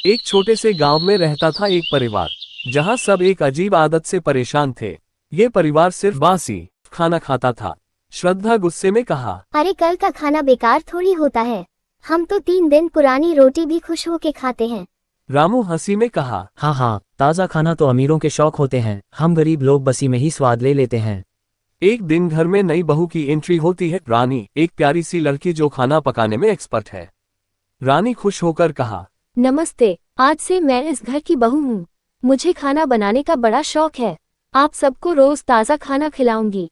एक छोटे से गांव में रहता था एक परिवार, जहां सब एक अजीब आदत से परेशान थे। ये परिवार सिर्फ बासी खाना खाता था। श्रद्धा गुस्से में कहा, अरे कल का खाना बेकार थोड़ी होता है। हम तो 3 दिन पुरानी रोटी भी खुश होके खाते हैं। रामू हंसी में कहा, हाँ हाँ, ताज़ा खाना तो अमीरों के शौक होते हैं, हम गरीब लोग बसी में ही स्वाद ले लेते हैं। एक दिन घर में नई बहू की एंट्री होती है। रानी, एक प्यारी सी लड़की जो खाना पकाने में एक्सपर्ट है। रानी खुश होकर कहा, नमस्ते, आज से मैं इस घर की बहू हूँ। मुझे खाना बनाने का बड़ा शौक है। आप सबको रोज ताज़ा खाना खिलाऊंगी।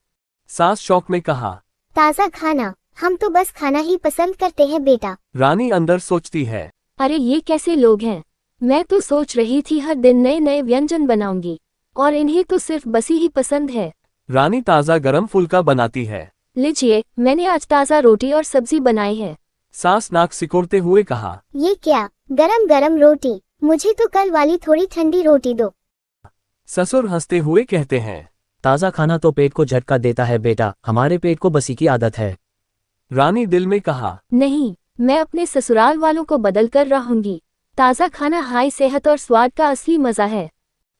सास शौक में कहा, ताज़ा खाना? हम तो बस खाना ही पसंद करते हैं बेटा। रानी अंदर सोचती है, अरे ये कैसे लोग हैं। मैं तो सोच रही थी हर दिन नए नए व्यंजन बनाऊंगी, और इन्हें तो सिर्फ बसी ही पसंद है। रानी ताज़ा गरम फुल्का बनाती है। लीजिए, मैंने आज ताज़ा रोटी और सब्जी बनाई है। सास नाक सिकोड़ते हुए कहा, ये क्या, गरम गरम रोटी? मुझे तो कल वाली थोड़ी ठंडी रोटी दो। ससुर हंसते हुए कहते हैं, ताज़ा खाना तो पेट को झटका देता है बेटा, हमारे पेट को बसी की आदत है। रानी दिल में कहा, नहीं, मैं अपने ससुराल वालों को बदल कर रहूंगी। ताज़ा खाना हाई सेहत और स्वाद का असली मजा है।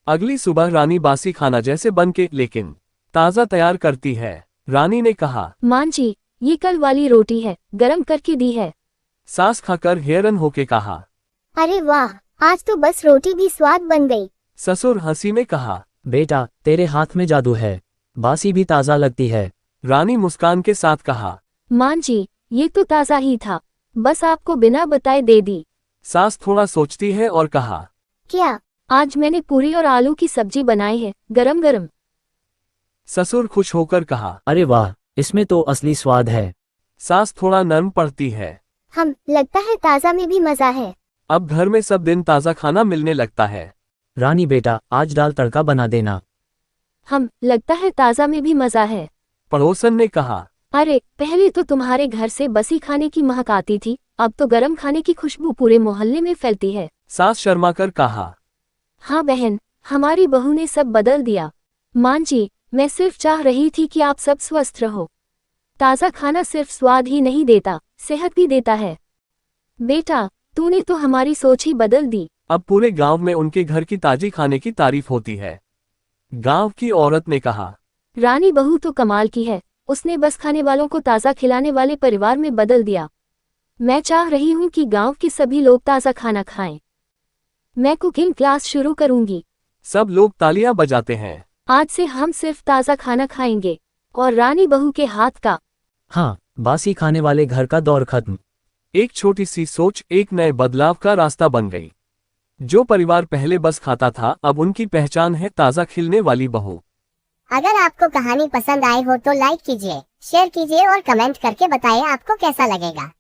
अगली सुबह रानी बासी खाना जैसे बन के लेकिन ताज़ा तैयार करती है। रानी ने कहा, मां जी, ये कल वाली रोटी है, गरम करके दी है। सास खाकर हैरान होके कहा, अरे वाह, आज तो बस रोटी भी स्वाद बन गई। ससुर हंसी में कहा, बेटा, तेरे हाथ में जादू है, बासी भी ताज़ा लगती है। रानी मुस्कान के साथ कहा, मां जी, ये तो ताज़ा ही था, बस आपको बिना बताए दे दी। सास थोड़ा सोचती है और कहा, क्या? आज मैंने पूरी और आलू की सब्जी बनाई है, गरम गरम। ससुर खुश होकर कहा, अरे वाह, इसमें तो असली स्वाद है। सास थोड़ा नर्म पड़ती है। लगता है ताज़ा में भी मजा है। अब घर में सब दिन ताज़ा खाना मिलने लगता है। रानी बेटा, आज दाल तड़का बना देना। लगता है ताज़ा में भी मजा है। पड़ोसन ने कहा, अरे पहले तो तुम्हारे घर से बसी खाने की महक आती थी, अब तो गरम खाने की खुशबू पूरे मोहल्ले में फैलती है। सास शर्माकर कहा, हाँ बहन, हमारी बहू ने सब बदल दिया। मां जी, मैं सिर्फ चाह रही थी कि आप सब स्वस्थ रहो। ताज़ा खाना सिर्फ स्वाद ही नहीं देता, सेहत भी देता है। बेटा, तूने तो हमारी सोच ही बदल दी। अब पूरे गांव में उनके घर की ताजी खाने की तारीफ होती है। गांव की औरत ने कहा, रानी बहू तो कमाल की है, उसने बस खाने वालों को ताज़ा खिलाने वाले परिवार में बदल दिया। मैं चाह रही हूँ कि गांव के सभी लोग ताज़ा खाना खाएं। मैं कुकिंग क्लास शुरू करूंगी। सब लोग तालियां बजाते हैं। आज से हम सिर्फ ताज़ा खाना खाएंगे, और रानी बहू के हाथ का। हाँ, बासी खाने वाले घर का दौर खत्म। एक छोटी सी सोच एक नए बदलाव का रास्ता बन गई। जो परिवार पहले बस खाता था, अब उनकी पहचान है ताज़ा खिलने वाली बहू। अगर आपको कहानी पसंद आई हो तो लाइक कीजिए, शेयर कीजिए और कमेंट करके बताइए आपको कैसा लगेगा।